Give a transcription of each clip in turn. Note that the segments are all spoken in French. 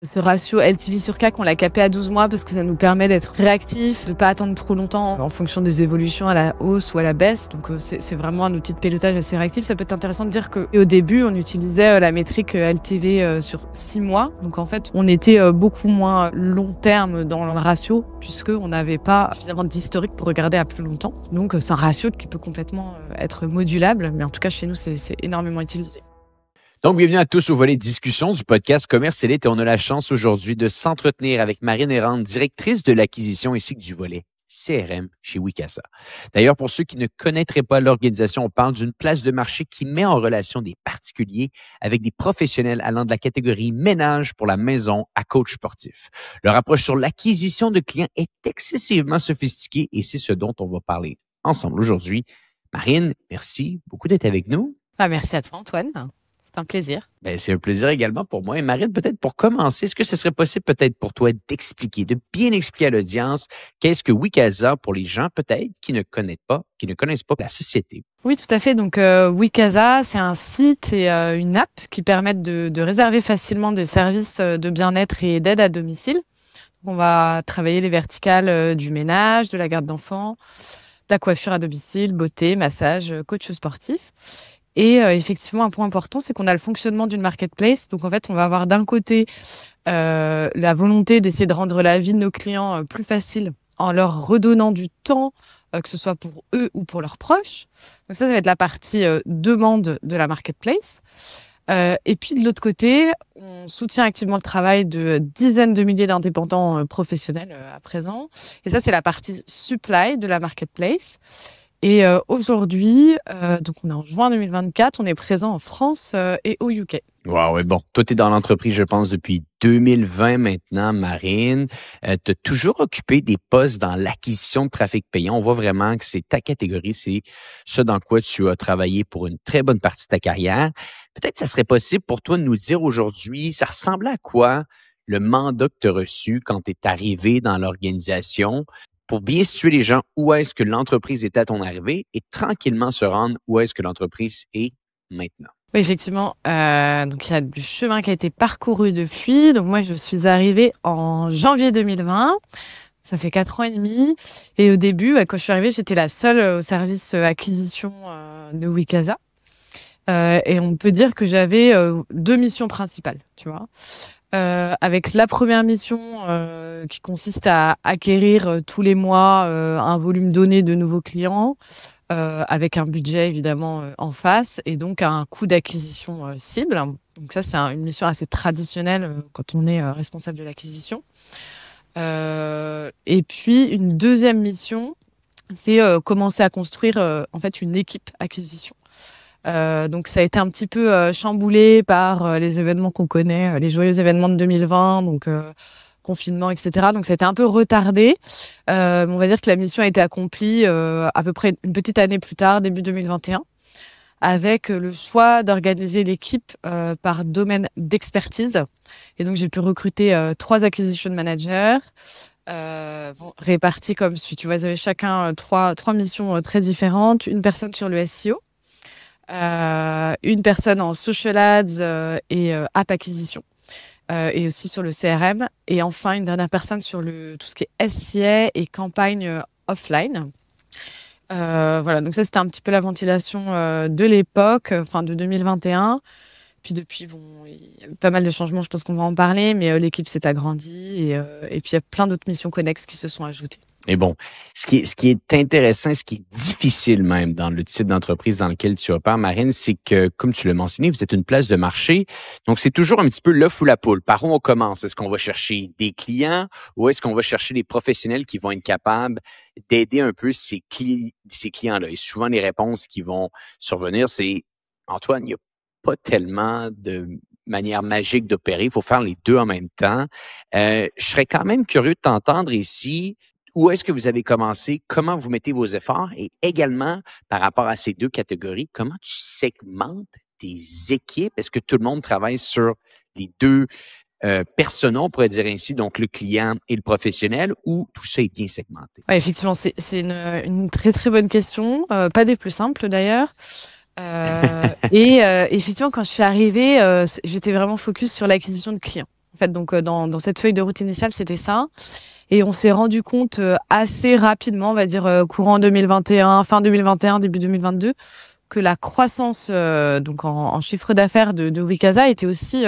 Ce ratio LTV sur CAC, on l'a capé à 12 mois parce que ça nous permet d'être réactifs, de ne pas attendre trop longtemps en fonction des évolutions à la hausse ou à la baisse. Donc c'est vraiment un outil de pilotage assez réactif. Ça peut être intéressant de dire qu'au début, on utilisait la métrique LTV sur 6 mois. Donc en fait, on était beaucoup moins long terme dans le ratio puisqu'on n'avait pas suffisamment d'historique pour regarder à plus longtemps. Donc c'est un ratio qui peut complètement être modulable. Mais en tout cas, chez nous, c'est énormément utilisé. Donc, bienvenue à tous au volet discussion du podcast Commerce Élite et on a la chance aujourd'hui de s'entretenir avec Marine Errand, directrice de l'acquisition ainsi que du volet CRM chez Wicasa. D'ailleurs, pour ceux qui ne connaîtraient pas l'organisation, on parle d'une place de marché qui met en relation des particuliers avec des professionnels allant de la catégorie ménage pour la maison à coach sportif. Leur approche sur l'acquisition de clients est excessivement sophistiquée et c'est ce dont on va parler ensemble aujourd'hui. Marine, merci beaucoup d'être avec nous. Merci à toi, Antoine. C'est un plaisir. Ben, c'est un plaisir également pour moi. Et Marine, peut-être pour commencer, est-ce que ce serait possible peut-être pour toi d'expliquer, de bien expliquer à l'audience qu'est-ce que Wicasa pour les gens peut-être qui ne connaissent pas la société? Oui, tout à fait. Donc, Wicasa, c'est un site et une app qui permettent de réserver facilement des services de bien-être et d'aide à domicile. Donc, on va travailler les verticales du ménage, de la garde d'enfants, de la coiffure à domicile, beauté, massage, coach sportif. Et effectivement, un point important, c'est qu'on a le fonctionnement d'une marketplace. Donc, en fait, on va avoir d'un côté la volonté d'essayer de rendre la vie de nos clients plus facile en leur redonnant du temps, que ce soit pour eux ou pour leurs proches. Donc, ça va être la partie demande de la marketplace. Et puis, de l'autre côté, on soutient activement le travail de dizaines de milliers d'indépendants professionnels à présent. Et ça, c'est la partie supply de la marketplace. Et aujourd'hui, donc on est en juin 2024, on est présent en France et au UK. Wow, ouais, bon. Toi, tu es dans l'entreprise, je pense, depuis 2020 maintenant, Marine. Tu as toujours occupé des postes dans l'acquisition de trafic payant. On voit vraiment que c'est ta catégorie, c'est ce dans quoi tu as travaillé pour une très bonne partie de ta carrière. Peut-être que ça serait possible pour toi de nous dire aujourd'hui, ça ressemblait à quoi le mandat que tu as reçu quand tu es arrivé dans l'organisation? Pour bien situer les gens, où est-ce que l'entreprise était à ton arrivée et tranquillement se rendre où est-ce que l'entreprise est maintenant. Oui, effectivement. Donc, il y a du chemin qui a été parcouru depuis. Donc, moi, je suis arrivée en janvier 2020. Ça fait 4 ans et demi. Et au début, quand je suis arrivée, j'étais la seule au service acquisition de Wicasa. Et on peut dire que j'avais 2 missions principales, tu vois. Avec la première mission qui consiste à acquérir tous les mois un volume donné de nouveaux clients avec un budget évidemment en face et donc un coût d'acquisition cible. Donc ça, c'est une mission assez traditionnelle quand on est responsable de l'acquisition. Et puis une deuxième mission, c'est commencer à construire en fait une équipe acquisition. Donc ça a été un petit peu chamboulé par les événements qu'on connaît, les joyeux événements de 2020, donc confinement, etc. Donc ça a été un peu retardé. On va dire que la mission a été accomplie à peu près une petite année plus tard, début 2021, avec le choix d'organiser l'équipe par domaine d'expertise. Et donc j'ai pu recruter 3 acquisition managers répartis comme suit. Tu vois, ils avaient chacun trois missions très différentes. Une personne sur le SEO, une personne en social ads et app acquisition et aussi sur le CRM et enfin une dernière personne sur tout ce qui est SIA et campagne offline. Voilà, donc ça c'était un petit peu la ventilation de l'époque, fin de 2021. Puis depuis, bon, il y a eu pas mal de changements, je pense qu'on va en parler, mais l'équipe s'est agrandie et puis il y a plein d'autres missions connexes qui se sont ajoutées. Mais bon, ce qui est intéressant, ce qui est difficile même dans le type d'entreprise dans lequel tu opères, Marine, c'est que, comme tu l'as mentionné, vous êtes une place de marché. Donc, c'est toujours un petit peu l'œuf ou la poule. Par où on commence? Est-ce qu'on va chercher des clients ou est-ce qu'on va chercher des professionnels qui vont être capables d'aider un peu ces clients-là? Et souvent, les réponses qui vont survenir, c'est « Antoine, il n'y a pas tellement de manière magique d'opérer. Il faut faire les deux en même temps. » Je serais quand même curieux de t'entendre ici. Où est-ce que vous avez commencé? Comment vous mettez vos efforts? Et également, par rapport à ces 2 catégories, comment tu segmentes tes équipes? Est-ce que tout le monde travaille sur les 2 personas, on pourrait dire ainsi, donc le client et le professionnel, ou tout ça est bien segmenté? Ouais, effectivement, c'est une très très bonne question, pas des plus simples d'ailleurs. Et effectivement, quand je suis arrivée, j'étais vraiment focus sur l'acquisition de clients. En fait, donc dans cette feuille de route initiale, c'était ça. Et on s'est rendu compte assez rapidement, on va dire courant 2021, fin 2021, début 2022, que la croissance donc en chiffre d'affaires de Wikaza était aussi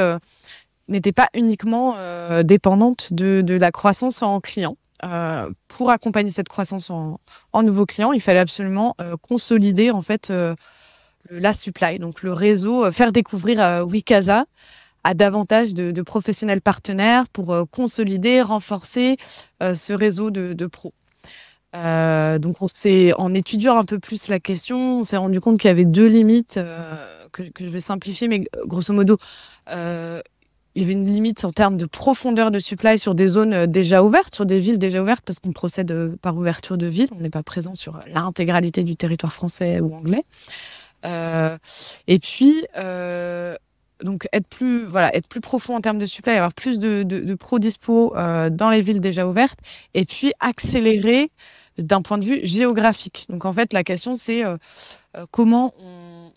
n'était pas uniquement dépendante de la croissance en clients. Pour accompagner cette croissance en nouveaux clients, il fallait absolument consolider en fait la supply, donc le réseau, faire découvrir Wikaza à davantage de professionnels partenaires pour consolider, renforcer ce réseau de pros. Donc en étudiant un peu plus la question, on s'est rendu compte qu'il y avait deux limites que je vais simplifier, mais grosso modo, il y avait une limite en termes de profondeur de supply sur des zones déjà ouvertes, sur des villes déjà ouvertes, parce qu'on procède par ouverture de ville. On n'est pas présent sur l'intégralité du territoire français ou anglais. Et puis, donc être plus profond en termes de supply, avoir plus de pros dispo dans les villes déjà ouvertes, et puis accélérer d'un point de vue géographique. Donc en fait, la question c'est comment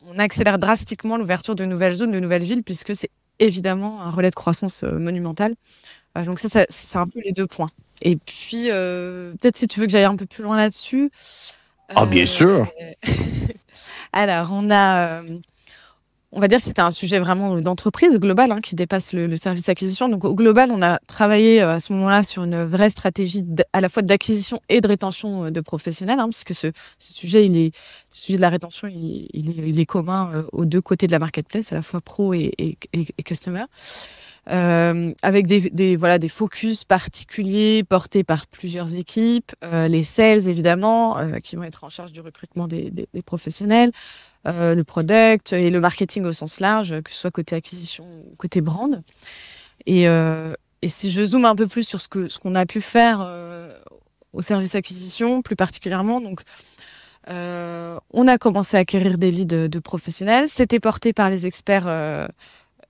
on accélère drastiquement l'ouverture de nouvelles zones, de nouvelles villes, puisque c'est évidemment un relais de croissance monumental. Donc ça, c'est un peu les deux points. Et puis, peut-être si tu veux que j'aille un peu plus loin là-dessus. Ah, bien sûr. Alors, on va dire que c'était un sujet vraiment d'entreprise globale qui dépasse le service acquisition. Donc, au global, on a travaillé à ce moment-là sur une vraie stratégie à la fois d'acquisition et de rétention de professionnels, puisque ce sujet, le sujet de la rétention, il est commun aux deux côtés de la marketplace, à la fois pro et customer. Avec des focus particuliers portés par plusieurs équipes, les sales évidemment, qui vont être en charge du recrutement des professionnels, le product et le marketing au sens large, que ce soit côté acquisition ou côté brand. Et si je zoome un peu plus sur ce qu'on a pu faire au service acquisition, plus particulièrement, donc on a commencé à acquérir des leads de professionnels. C'était porté par les experts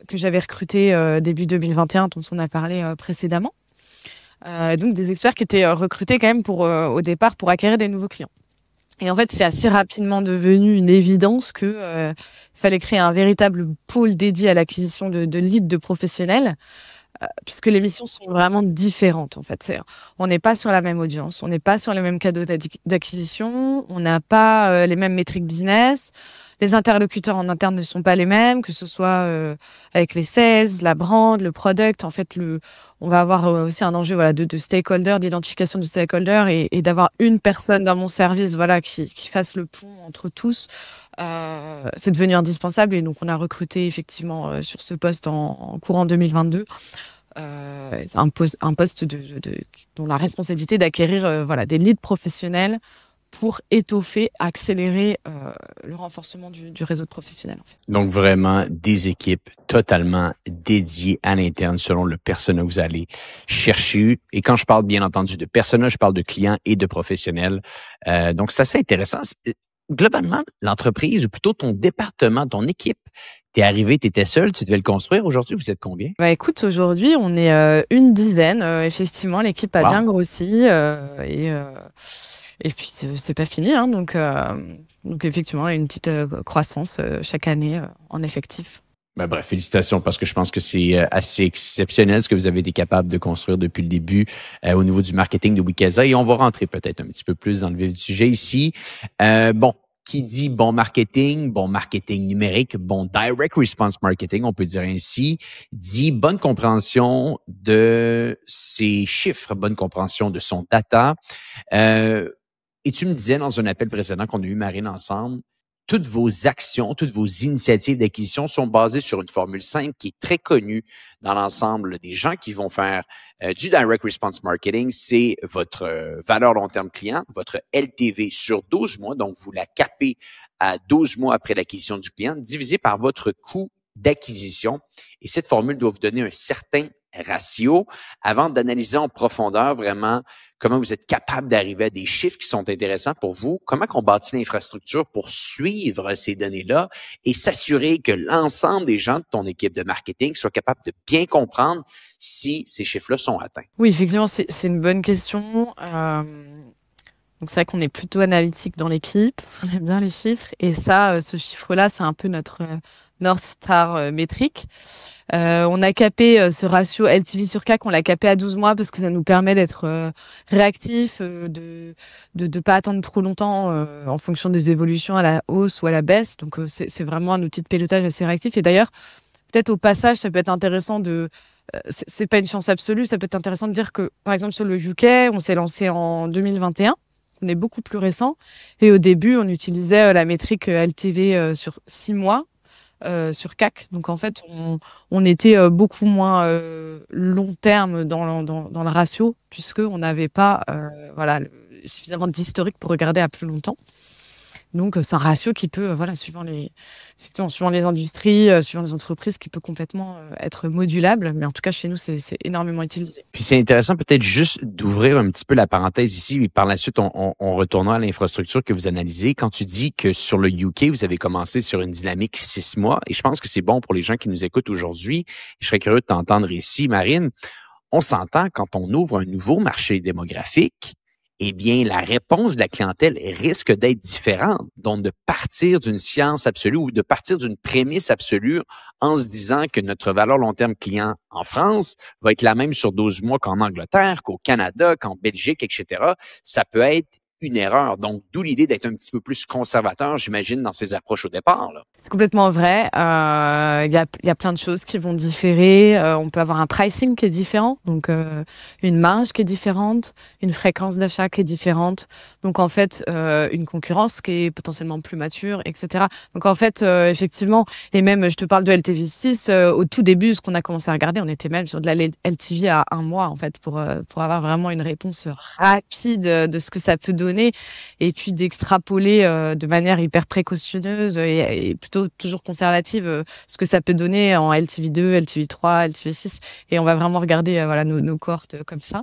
que j'avais recrutés début 2021, dont on a parlé précédemment. Donc des experts qui étaient recrutés quand même au départ pour acquérir des nouveaux clients. Et en fait, c'est assez rapidement devenu une évidence que fallait créer un véritable pôle dédié à l'acquisition de leads de professionnels, puisque les missions sont vraiment différentes. En fait, on n'est pas sur la même audience, on n'est pas sur les mêmes canaux d'acquisition, on n'a pas les mêmes métriques business. Les interlocuteurs en interne ne sont pas les mêmes, que ce soit avec les sales, la brand, le product. En fait, on va avoir aussi un enjeu de stakeholder, d'identification de stakeholder et d'avoir une personne dans mon service qui fasse le pont entre tous. C'est devenu indispensable et donc on a recruté effectivement sur ce poste en courant 2022. C'est un poste dont la responsabilité d'acquérir des leads professionnels pour étoffer, accélérer le renforcement du réseau de professionnels. En fait. Donc, vraiment, des équipes totalement dédiées à l'interne selon le persona que vous allez chercher. Et quand je parle, bien entendu, de persona, je parle de clients et de professionnels. Donc, c'est assez intéressant. Globalement, l'entreprise, ou plutôt ton département, ton équipe, t'es arrivé, t'étais seul, tu devais le construire. Aujourd'hui, vous êtes combien? Écoute, aujourd'hui, on est une dizaine. Effectivement, l'équipe a bien grossi et puis, c'est pas fini. Donc, effectivement, il y a une petite croissance chaque année en effectif. Bref, félicitations parce que je pense que c'est assez exceptionnel ce que vous avez été capable de construire depuis le début au niveau du marketing de Wikaza. Et on va rentrer peut-être un petit peu plus dans le vif du sujet ici. Qui dit bon marketing numérique, bon direct response marketing, on peut dire ainsi, dit bonne compréhension de ses chiffres, bonne compréhension de son data. Et tu me disais dans un appel précédent qu'on a eu, Marine, ensemble, toutes vos actions, toutes vos initiatives d'acquisition sont basées sur une formule simple qui est très connue dans l'ensemble des gens qui vont faire du direct response marketing. C'est votre valeur long terme client, votre LTV sur 12 mois. Donc, vous la capez à 12 mois après l'acquisition du client, divisé par votre coût d'acquisition. Et cette formule doit vous donner un certain ratio avant d'analyser en profondeur vraiment comment vous êtes capable d'arriver à des chiffres qui sont intéressants pour vous, comment on bâtit l'infrastructure pour suivre ces données-là et s'assurer que l'ensemble des gens de ton équipe de marketing soient capables de bien comprendre si ces chiffres-là sont atteints. Oui, effectivement, c'est une bonne question. Donc, c'est vrai qu'on est plutôt analytique dans l'équipe, on aime bien les chiffres et ça, ce chiffre-là, c'est un peu notre North Star Metric. On a capé ce ratio LTV sur CAC, on l'a capé à 12 mois parce que ça nous permet d'être réactif, de pas attendre trop longtemps en fonction des évolutions à la hausse ou à la baisse. Donc c'est vraiment un outil de pilotage assez réactif. Et d'ailleurs, peut-être au passage, ça peut être intéressant c'est pas une science absolue, ça peut être intéressant de dire que, par exemple, sur le UK, on s'est lancé en 2021. On est beaucoup plus récent. Et au début, on utilisait la métrique LTV sur 6 mois. Sur CAC. Donc, en fait, on était beaucoup moins long terme dans le ratio, puisqu'on n'avait pas suffisamment d'historique pour regarder à plus longtemps. Donc, c'est un ratio qui peut, suivant les industries, suivant les entreprises, qui peut complètement être modulable. Mais en tout cas, chez nous, c'est énormément utilisé. Puis c'est intéressant peut-être juste d'ouvrir un petit peu la parenthèse ici, et par la suite, on retournera à l'infrastructure que vous analysez. Quand tu dis que sur le UK, vous avez commencé sur une dynamique 6 mois, et je pense que c'est bon pour les gens qui nous écoutent aujourd'hui. Je serais curieux de t'entendre ici, Marine. On s'entend quand on ouvre un nouveau marché démographique, eh bien, la réponse de la clientèle risque d'être différente. Donc, de partir d'une science absolue ou de partir d'une prémisse absolue en se disant que notre valeur long terme client en France va être la même sur 12 mois qu'en Angleterre, qu'au Canada, qu'en Belgique, etc. Ça peut être une erreur. Donc, d'où l'idée d'être un petit peu plus conservateur, j'imagine, dans ces approches au départ, là. C'est complètement vrai. Il y a plein de choses qui vont différer. On peut avoir un pricing qui est différent, donc une marge qui est différente, une fréquence d'achat qui est différente. Donc en fait, une concurrence qui est potentiellement plus mature, etc. Donc en fait, effectivement, et même je te parle de LTV6, au tout début, ce qu'on a commencé à regarder, on était même sur de la LTV à 1 mois en fait pour avoir vraiment une réponse rapide de ce que ça peut donner et puis d'extrapoler de manière hyper précautionneuse et plutôt toujours conservative ce que ça peut donner en LTV2, LTV3, LTV6 et on va vraiment regarder nos cohortes comme ça.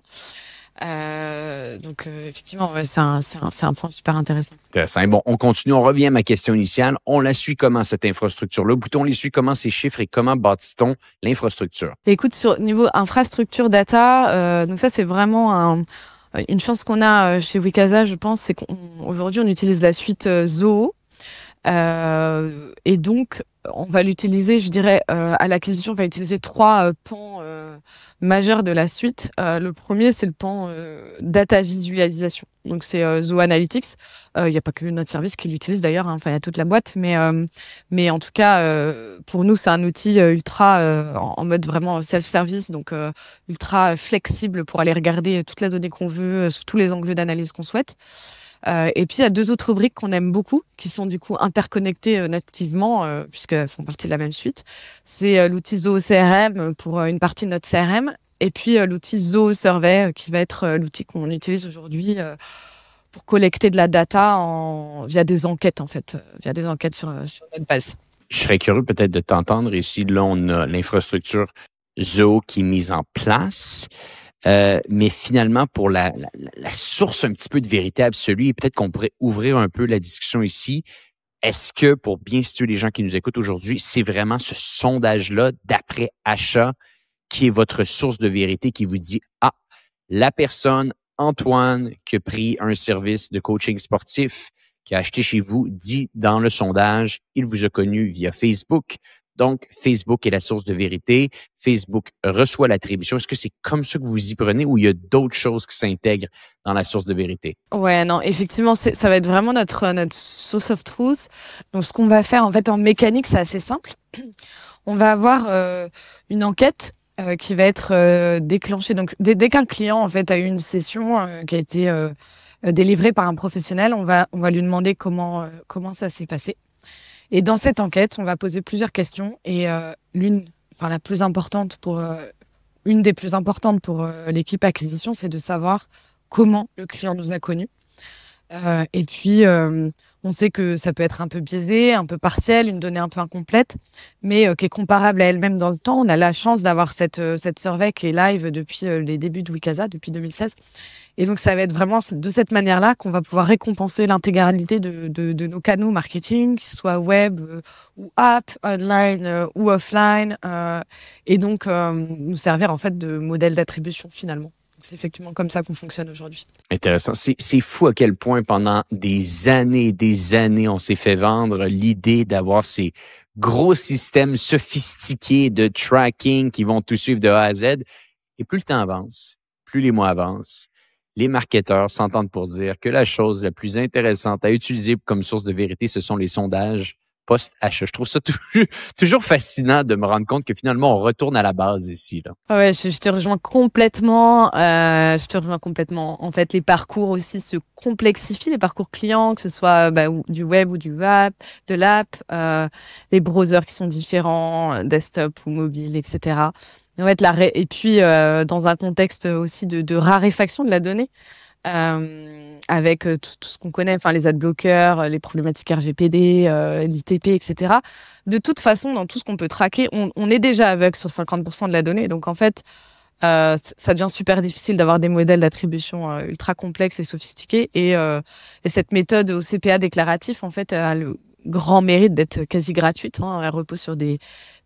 Donc effectivement, ouais, c'est un point super intéressant. Intéressant. Bon, on continue, on revient à ma question initiale. On la suit comment, cette infrastructure-là? On les suit comment, ces chiffres, et comment bâtit-on l'infrastructure? Écoute, sur niveau infrastructure data, donc ça, c'est vraiment une chance qu'on a chez Wikasa, je pense, c'est qu'aujourd'hui, on utilise la suite Zoho. Et donc, on va l'utiliser, je dirais, à l'acquisition, on va utiliser 3 pans majeurs de la suite. Le premier, c'est le pan data visualisation. Donc, c'est Zoho Analytics. Il n'y a pas que notre service qui l'utilise d'ailleurs, hein. Enfin, il y a toute la boîte. Mais en tout cas, pour nous, c'est un outil ultra en mode vraiment self-service, donc ultra flexible pour aller regarder toute la donnée qu'on veut, sous tous les angles d'analyse qu'on souhaite. Et puis, il y a 2 autres briques qu'on aime beaucoup, qui sont du coup interconnectées nativement, puisqu'elles font partie de la même suite. C'est l'outil Zoho CRM pour une partie de notre CRM, et puis l'outil Zoho Survey, qui va être l'outil qu'on utilise aujourd'hui pour collecter de la data via des enquêtes, en fait, via des enquêtes sur notre base. Je serais curieux peut-être de t'entendre ici. Là, on a l'infrastructure Zoho qui est mise en place. Mais finalement, pour la source un petit peu de vérité absolue, et peut-être qu'on pourrait ouvrir un peu la discussion ici, est-ce que, pour bien situer les gens qui nous écoutent aujourd'hui, c'est vraiment ce sondage-là d'après-achat qui est votre source de vérité qui vous dit « Ah, la personne, Antoine, qui a pris un service de coaching sportif, qui a acheté chez vous, dit dans le sondage, il vous a connu via Facebook. » Donc, Facebook est la source de vérité. Facebook reçoit l'attribution. Est-ce que c'est comme ça que vous y prenez ou il y a d'autres choses qui s'intègrent dans la source de vérité? Ouais, non, effectivement, ça va être vraiment notre source of truth. Donc, ce qu'on va faire, en fait, en mécanique, c'est assez simple. On va avoir une enquête qui va être déclenchée. Donc, dès qu'un client, en fait, a eu une session qui a été délivrée par un professionnel, on va lui demander comment ça s'est passé. Et dans cette enquête, on va poser plusieurs questions et une des plus importantes pour l'équipe acquisition, c'est de savoir comment le client nous a connus. Et puis, on sait que ça peut être un peu biaisé, un peu partiel, une donnée un peu incomplète, mais qui est comparable à elle-même dans le temps. On a la chance d'avoir cette survey qui est live depuis les débuts de Wikasa, depuis 2016. Et donc, ça va être vraiment de cette manière-là qu'on va pouvoir récompenser l'intégralité de nos canaux marketing, qu'ils soient web ou app, online ou offline, et donc nous servir en fait de modèle d'attribution finalement. C'est effectivement comme ça qu'on fonctionne aujourd'hui. Intéressant. C'est fou à quel point pendant des années et des années, on s'est fait vendre l'idée d'avoir ces gros systèmes sophistiqués de tracking qui vont tout suivre de A à Z. Et plus le temps avance, plus les mois avancent, les marketeurs s'entendent pour dire que la chose la plus intéressante à utiliser comme source de vérité, ce sont les sondages post-achat. Je trouve ça toujours fascinant de me rendre compte que finalement, on retourne à la base ici, là. Ah ouais, je te rejoins complètement. Je te rejoins complètement. En fait, les parcours aussi se complexifient, les parcours clients, que ce soit du web ou de l'app, les browsers qui sont différents, desktop ou mobile, etc. En fait, et puis dans un contexte aussi de raréfaction de la donnée. Avec tout ce qu'on connaît, enfin les adblockers, les problématiques RGPD, l'ITP, etc. De toute façon, dans tout ce qu'on peut traquer, on est déjà aveugle sur 50% de la donnée. Donc en fait, ça devient super difficile d'avoir des modèles d'attribution ultra complexes et sophistiqués. Et cette méthode au CPA déclaratif, en fait, a le grand mérite d'être quasi gratuite. Hein. Elle repose sur des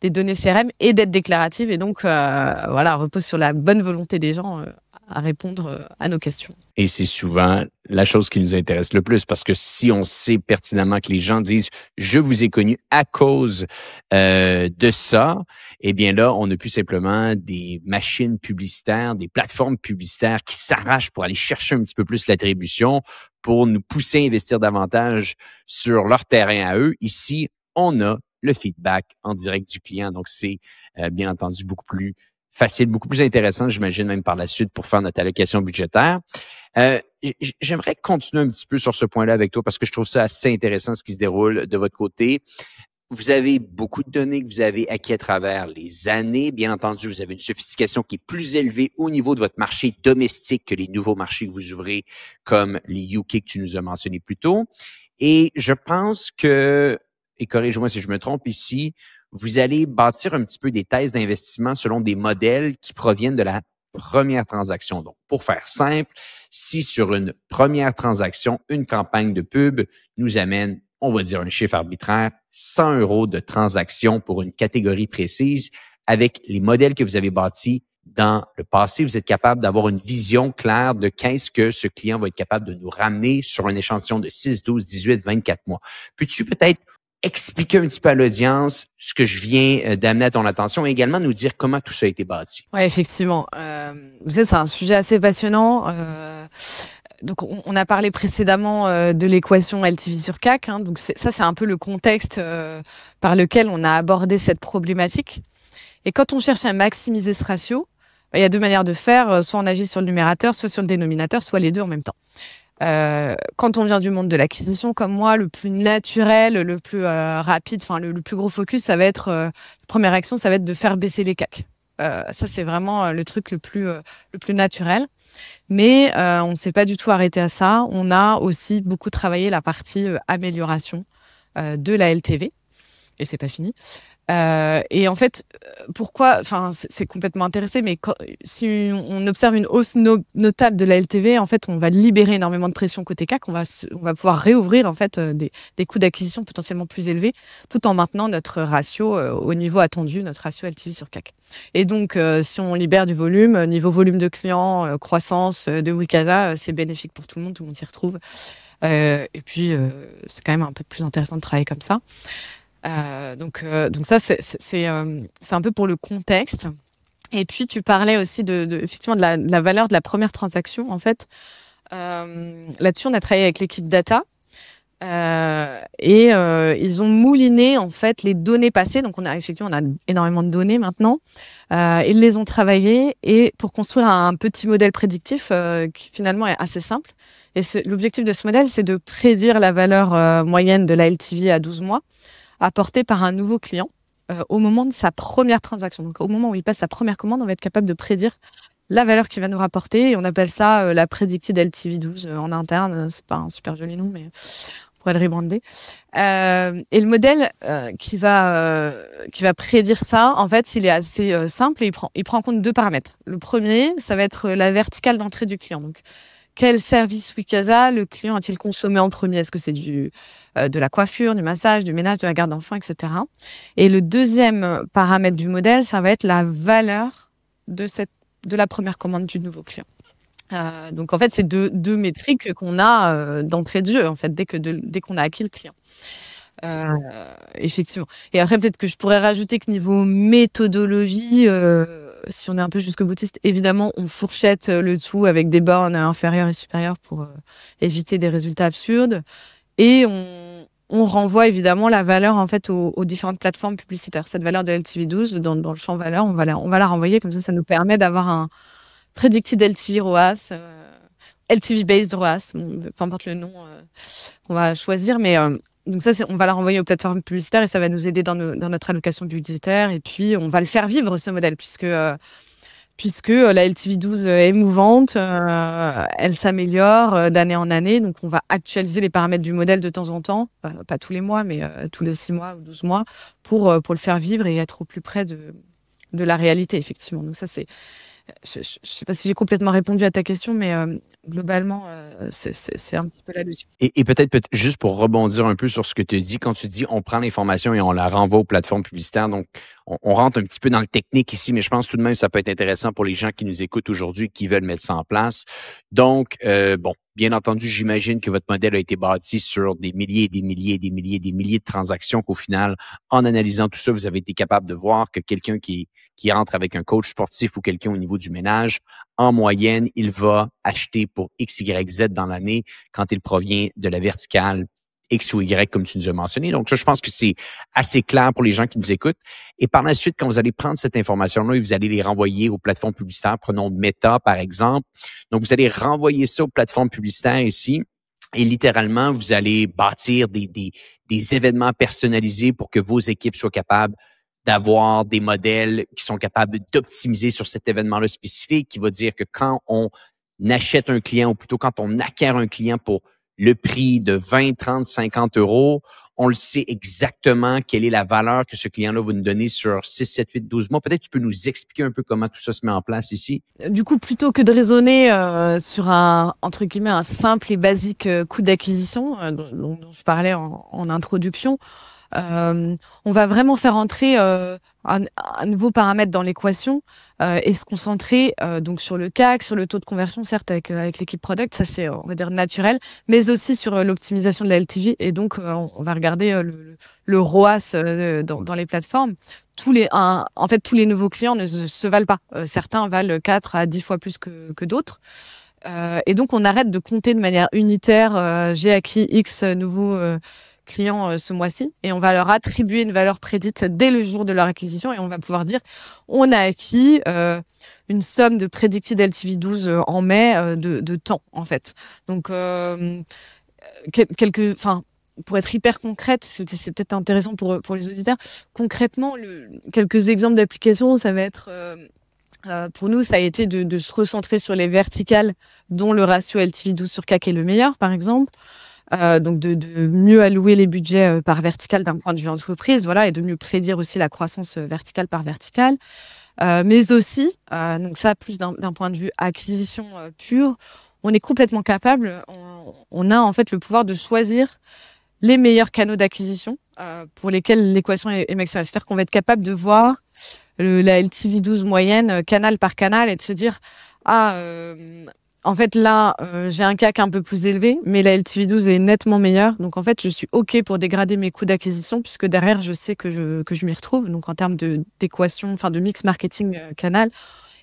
données CRM et d'être déclarative. Et donc, voilà, repose sur la bonne volonté des gens à répondre à nos questions. Et c'est souvent la chose qui nous intéresse le plus parce que si on sait pertinemment que les gens disent « je vous ai connu à cause de ça », eh bien là, on n'a plus simplement des machines publicitaires, des plateformes publicitaires qui s'arrachent pour aller chercher un petit peu plus l'attribution, pour nous pousser à investir davantage sur leur terrain à eux. Ici, on a le feedback en direct du client. Donc, c'est bien entendu beaucoup plus facile, beaucoup plus intéressant, j'imagine, même par la suite, pour faire notre allocation budgétaire. J'aimerais continuer un petit peu sur ce point-là avec toi parce que je trouve ça assez intéressant ce qui se déroule de votre côté. Vous avez beaucoup de données que vous avez acquis à travers les années. Bien entendu, vous avez une sophistication qui est plus élevée au niveau de votre marché domestique que les nouveaux marchés que vous ouvrez, comme les UK que tu nous as mentionnés plus tôt. Et je pense que, et corrige-moi si je me trompe ici, vous allez bâtir un petit peu des thèses d'investissement selon des modèles qui proviennent de la première transaction. Donc, pour faire simple, si sur une première transaction, une campagne de pub nous amène, on va dire un chiffre arbitraire, 100 € de transaction pour une catégorie précise, avec les modèles que vous avez bâtis dans le passé, vous êtes capable d'avoir une vision claire de qu'est-ce que ce client va être capable de nous ramener sur un échantillon de 6, 12, 18, 24 mois. Peux-tu peut-être expliquer un petit peu à l'audience ce que je viens d'amener à ton attention et également nous dire comment tout ça a été bâti? Oui, effectivement. C'est un sujet assez passionnant. Donc, on a parlé précédemment de l'équation LTV sur CAC. Hein, donc, c'est un peu le contexte par lequel on a abordé cette problématique. Et quand on cherche à maximiser ce ratio, il y a deux manières de faire. Soit on agit sur le numérateur, soit sur le dénominateur, soit les deux en même temps. Quand on vient du monde de l'acquisition, comme moi, le plus naturel, le plus rapide, enfin le plus gros focus, ça va être la première action, ça va être de faire baisser les CAC. Ça, c'est vraiment le truc le plus naturel. Mais on ne s'est pas du tout arrêté à ça. On a aussi beaucoup travaillé la partie amélioration de la LTV. Et c'est pas fini. Et en fait, pourquoi, enfin, c'est complètement intéressé, mais si on observe une hausse notable de la LTV, en fait, on va libérer énormément de pression côté CAC. On va pouvoir réouvrir en fait des coûts d'acquisition potentiellement plus élevés, tout en maintenant notre ratio au niveau attendu, notre ratio LTV sur CAC. Et donc, si on libère du volume, niveau volume de clients, croissance de Wikasa, c'est bénéfique pour tout le monde s'y retrouve. Et puis, c'est quand même un peu plus intéressant de travailler comme ça. Donc ça, c'est un peu pour le contexte. Et puis, tu parlais aussi effectivement de la valeur de la première transaction. En fait, là-dessus, on a travaillé avec l'équipe data. Ils ont mouliné en fait les données passées. Donc, on a énormément de données maintenant. Ils les ont travaillées et pour construire un petit modèle prédictif qui finalement est assez simple. Et l'objectif de ce modèle, c'est de prédire la valeur moyenne de la LTV à 12 mois. Apporté par un nouveau client au moment de sa première transaction. Donc, au moment où il passe sa première commande, on va être capable de prédire la valeur qu'il va nous rapporter. Et on appelle ça la Predicted LTV 12 en interne. C'est pas un super joli nom, mais on pourrait le rebrander. Et le modèle qui va prédire ça, en fait, il est assez simple et il prend en compte deux paramètres. Le premier, ça va être la verticale d'entrée du client. Donc, quel service Wikasa le client a-t-il consommé en premier? Est-ce que c'est de la coiffure, du massage, du ménage, de la garde d'enfants, etc. Et le deuxième paramètre du modèle, ça va être la valeur de la première commande du nouveau client. Donc en fait, c'est deux métriques qu'on a d'entrée de jeu, en fait, dès qu'on a acquis le client. Euh, Effectivement. Et après, peut-être que je pourrais rajouter que niveau méthodologie, si on est un peu jusqu'au boutiste, évidemment, on fourchette le tout avec des bornes inférieures et supérieures pour éviter des résultats absurdes. Et on renvoie évidemment la valeur en fait aux différentes plateformes publicitaires. Cette valeur de LTV12 dans le champ valeur, on va la renvoyer comme ça nous permet d'avoir un predicted LTV ROAS, LTV based ROAS, bon, peu importe le nom qu'on va choisir, mais donc ça, on va la renvoyer aux plateformes publicitaires et ça va nous aider dans notre allocation budgétaire. Et puis, on va le faire vivre, ce modèle, puisque la LTV12 est mouvante, elle s'améliore d'année en année. Donc, on va actualiser les paramètres du modèle de temps en temps, pas tous les mois, mais tous les 6 mois ou 12 mois, pour le faire vivre et être au plus près de la réalité, effectivement. Donc, ça, c'est... Je ne sais pas si j'ai complètement répondu à ta question, mais globalement, c'est un petit peu là-dessus. Et peut-être juste pour rebondir un peu sur ce que tu dis, quand tu dis on prend l'information et on la renvoie aux plateformes publicitaires, donc on rentre un petit peu dans le technique ici, mais je pense tout de même que ça peut être intéressant pour les gens qui nous écoutent aujourd'hui, qui veulent mettre ça en place. Donc, bon, bien entendu, j'imagine que votre modèle a été bâti sur des milliers et des milliers et des milliers et des milliers de transactions qu'au final, en analysant tout ça, vous avez été capable de voir que quelqu'un qui rentre avec un coach sportif ou quelqu'un au niveau du ménage, en moyenne, il va acheter pour X, Y, Z dans l'année quand il provient de la verticale X ou Y, comme tu nous as mentionné. Donc, ça, je pense que c'est assez clair pour les gens qui nous écoutent. Et par la suite, quand vous allez prendre cette information-là et vous allez les renvoyer aux plateformes publicitaires, prenons Meta, par exemple. Donc, vous allez renvoyer ça aux plateformes publicitaires ici. Et littéralement, vous allez bâtir des événements personnalisés pour que vos équipes soient capables d'avoir des modèles qui sont capables d'optimiser sur cet événement-là spécifique, qui va dire que quand on achète un client, ou plutôt quand on acquiert un client pour le prix de 20, 30, 50 euros, on le sait exactement quelle est la valeur que ce client-là va nous donner sur 6, 7, 8, 12 mois. Peut-être tu peux nous expliquer un peu comment tout ça se met en place ici. Du coup, plutôt que de raisonner sur entre guillemets, un simple et basique coût d'acquisition dont je parlais en introduction, on va vraiment faire entrer un nouveau paramètre dans l'équation et se concentrer donc sur le CAC, sur le taux de conversion, certes avec l'équipe product, ça c'est on va dire naturel, mais aussi sur l'optimisation de la LTV et donc on va regarder le ROAS dans les plateformes. En fait, tous les nouveaux clients ne se valent pas. Certains valent 4 à 10 fois plus que d'autres. Et donc, on arrête de compter de manière unitaire. J'ai acquis X nouveaux clients ce mois-ci et on va leur attribuer une valeur prédite dès le jour de leur acquisition et on va pouvoir dire on a acquis une somme de predicted LTV12 en mai de temps en fait. Donc pour être hyper concrète, c'est peut-être intéressant pour les auditeurs. Concrètement, quelques exemples d'applications, ça va être pour nous, ça a été de se recentrer sur les verticales dont le ratio LTV12 sur CAC est le meilleur, par exemple. Donc de mieux allouer les budgets par verticale d'un point de vue entreprise, voilà, et de mieux prédire aussi la croissance verticale par verticale. Mais aussi, donc ça plus d'un point de vue acquisition pure, on est complètement capable, on a en fait le pouvoir de choisir les meilleurs canaux d'acquisition pour lesquels l'équation est maximale. C'est-à-dire qu'on va être capable de voir la LTV12 moyenne canal par canal et de se dire en fait, là, j'ai un CAC un peu plus élevé, mais la LTV12 est nettement meilleure. Donc, en fait, je suis OK pour dégrader mes coûts d'acquisition, puisque derrière, je sais que je m'y retrouve. Donc, en termes d'équation, enfin, de mix marketing canal.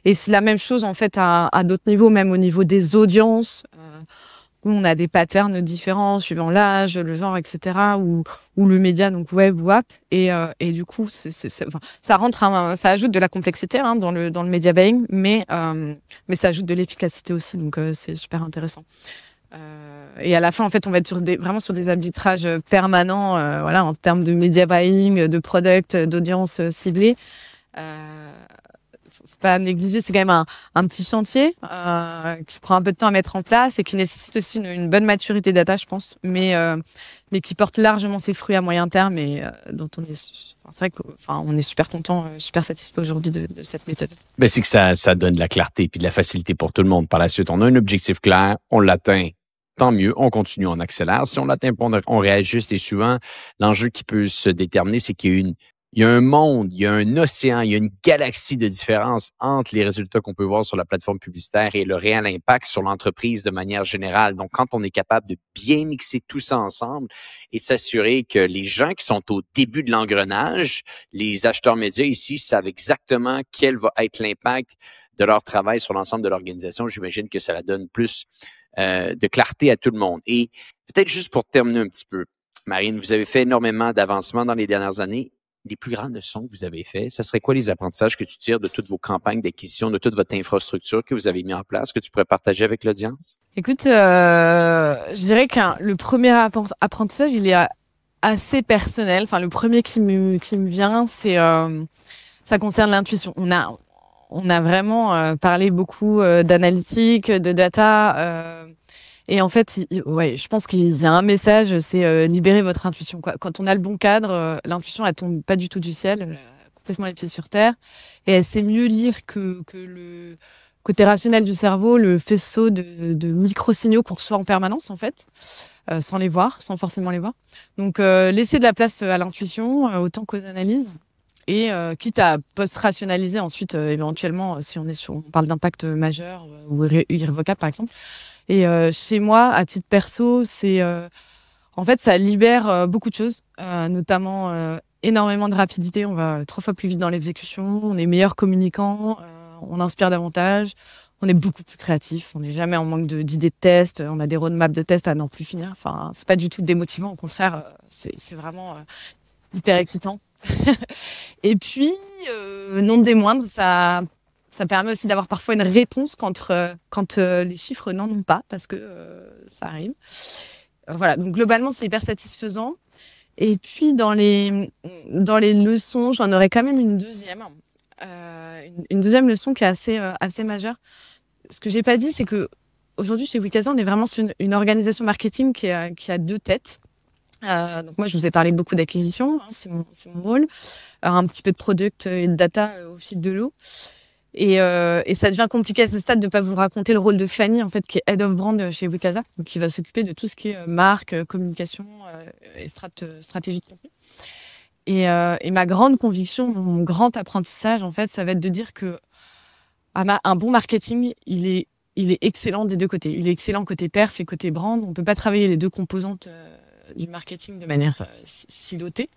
Et c'est la même chose, en fait, à d'autres niveaux, même au niveau des audiences, où on a des patterns différents suivant l'âge, le genre, etc., ou le média, donc web ou app. Et du coup, ça ajoute de la complexité dans le media buying, mais ça ajoute de l'efficacité aussi. Donc, c'est super intéressant. Et à la fin, en fait, on va être vraiment sur des arbitrages permanents, voilà, en termes de media buying, de product, d'audience ciblée. Faut pas négliger, c'est quand même un petit chantier qui prend un peu de temps à mettre en place et qui nécessite aussi une bonne maturité data, je pense, mais qui porte largement ses fruits à moyen terme et dont c'est vrai qu'on est super content, super satisfait aujourd'hui de cette méthode. Ben, c'est que ça donne de la clarté et de la facilité pour tout le monde. Par la suite, on a un objectif clair, on l'atteint. Tant mieux, on continue, on accélère. Si on l'atteint pas, on réajuste et souvent, l'enjeu qui peut se déterminer, c'est qu'il y a une Il y a un monde, il y a un océan, il y a une galaxie de différence entre les résultats qu'on peut voir sur la plateforme publicitaire et le réel impact sur l'entreprise de manière générale. Donc, quand on est capable de bien mixer tout ça ensemble et de s'assurer que les gens qui sont au début de l'engrenage, les acheteurs médias ici, savent exactement quel va être l'impact de leur travail sur l'ensemble de l'organisation, j'imagine que ça la donne plus de clarté à tout le monde. Et peut-être juste pour terminer un petit peu, Marine, vous avez fait énormément d'avancements dans les dernières années. Les plus grandes leçons que vous avez faites, ça serait quoi les apprentissages que tu tires de toutes vos campagnes d'acquisition, de toute votre infrastructure que vous avez mis en place, que tu pourrais partager avec l'audience? Écoute, je dirais que le premier apprentissage, il est assez personnel. Enfin, le premier qui me vient, c'est ça concerne l'intuition. On a vraiment parlé beaucoup d'analytique, de data. Et en fait, ouais, je pense qu'il y a un message, c'est libérer votre intuition, quoi. Quand on a le bon cadre, l'intuition, elle tombe pas du tout du ciel, elle a complètement les pieds sur terre. Et elle sait mieux lire que le côté rationnel du cerveau, le faisceau de micro-signaux qu'on reçoit en permanence, en fait, sans les voir, sans forcément les voir. Donc, laisser de la place à l'intuition, autant qu'aux analyses. Et quitte à post-rationaliser ensuite, éventuellement, si on parle d'impact majeur ou irrévocable, par exemple. Et chez moi, à titre perso, c'est en fait, ça libère beaucoup de choses, notamment énormément de rapidité. On va 3 fois plus vite dans l'exécution, on est meilleur communicant, on inspire davantage, on est beaucoup plus créatif, on n'est jamais en manque d'idées de tests, on a des roadmaps de tests à n'en plus finir. Enfin, c'est pas du tout démotivant, au contraire, c'est vraiment hyper excitant. Et puis, non des moindres, ça permet aussi d'avoir parfois une réponse quand les chiffres n'en ont pas, parce que ça arrive. Voilà, donc globalement, c'est hyper satisfaisant. Et puis, dans les leçons, j'en aurais quand même une deuxième. Une deuxième leçon qui est assez majeure. Ce que j'ai pas dit, c'est que aujourd'hui, chez Wikaza, on est vraiment sur une organisation marketing qui a 2 têtes. Donc moi, je vous ai parlé beaucoup d'acquisition, hein, c'est mon rôle. Un petit peu de product et de data au fil de l'eau. Et ça devient compliqué à ce stade de ne pas vous raconter le rôle de Fanny, en fait, qui est Head of Brand chez Wikaza, donc qui va s'occuper de tout ce qui est marque, communication et stratégie de contenu. Et ma grande conviction, mon grand apprentissage, en fait, ça va être de dire que un bon marketing, il est excellent des 2 côtés. Il est excellent côté perf et côté brand. On ne peut pas travailler les 2 composantes du marketing de manière silotée.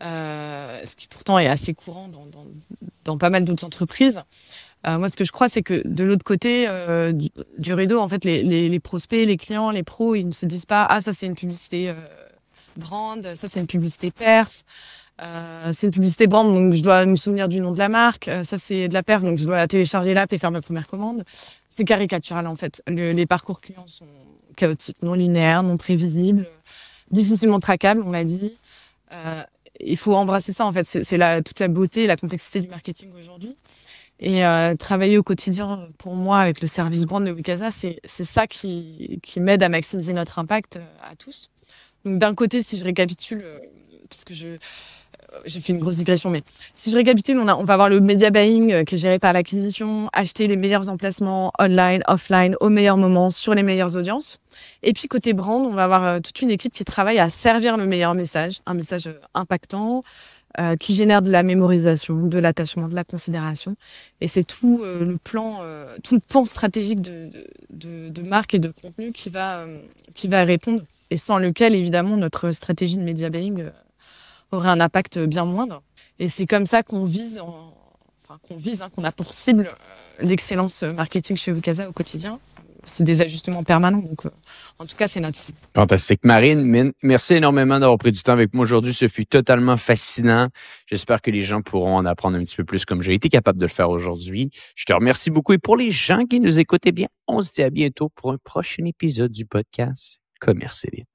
Ce qui pourtant est assez courant dans pas mal d'autres entreprises. Moi, ce que je crois, c'est que de l'autre côté du rideau, en fait, les prospects, les clients, les pros, ils ne se disent pas « Ah, ça, c'est une publicité brand, ça, c'est une publicité perf, c'est une publicité brand, donc je dois me souvenir du nom de la marque, ça, c'est de la perf, donc je dois télécharger l'app et faire ma première commande. » C'est caricatural, en fait. Les parcours clients sont chaotiques, non linéaires, non prévisibles, difficilement traquables, on l'a dit. Il faut embrasser ça, en fait. C'est toute la beauté et la complexité du marketing aujourd'hui. Et travailler au quotidien, pour moi, avec le service brand de Wikaza, c'est ça qui m'aide à maximiser notre impact à tous. Donc, d'un côté, si je récapitule, parce que j'ai fait une grosse digression, mais si je récapitule, on va avoir le media buying qui est géré par l'acquisition, acheter les meilleurs emplacements online, offline, au meilleur moment, sur les meilleures audiences. Et puis, côté brand, on va avoir toute une équipe qui travaille à servir le meilleur message, un message impactant, qui génère de la mémorisation, de l'attachement, de la considération. Et c'est tout le plan stratégique de marque et de contenu qui va répondre, et sans lequel, évidemment, notre stratégie de media buying aurait un impact bien moindre. Et c'est comme ça qu'on a pour cible l'excellence marketing chez Wikaza au quotidien. C'est des ajustements permanents, donc en tout cas, c'est notre cible. Fantastique. Marine, merci énormément d'avoir pris du temps avec moi aujourd'hui. Ce fut totalement fascinant. J'espère que les gens pourront en apprendre un petit peu plus comme j'ai été capable de le faire aujourd'hui. Je te remercie beaucoup. Et pour les gens qui nous écoutent, eh bien, on se dit à bientôt pour un prochain épisode du podcast Commerce Élite.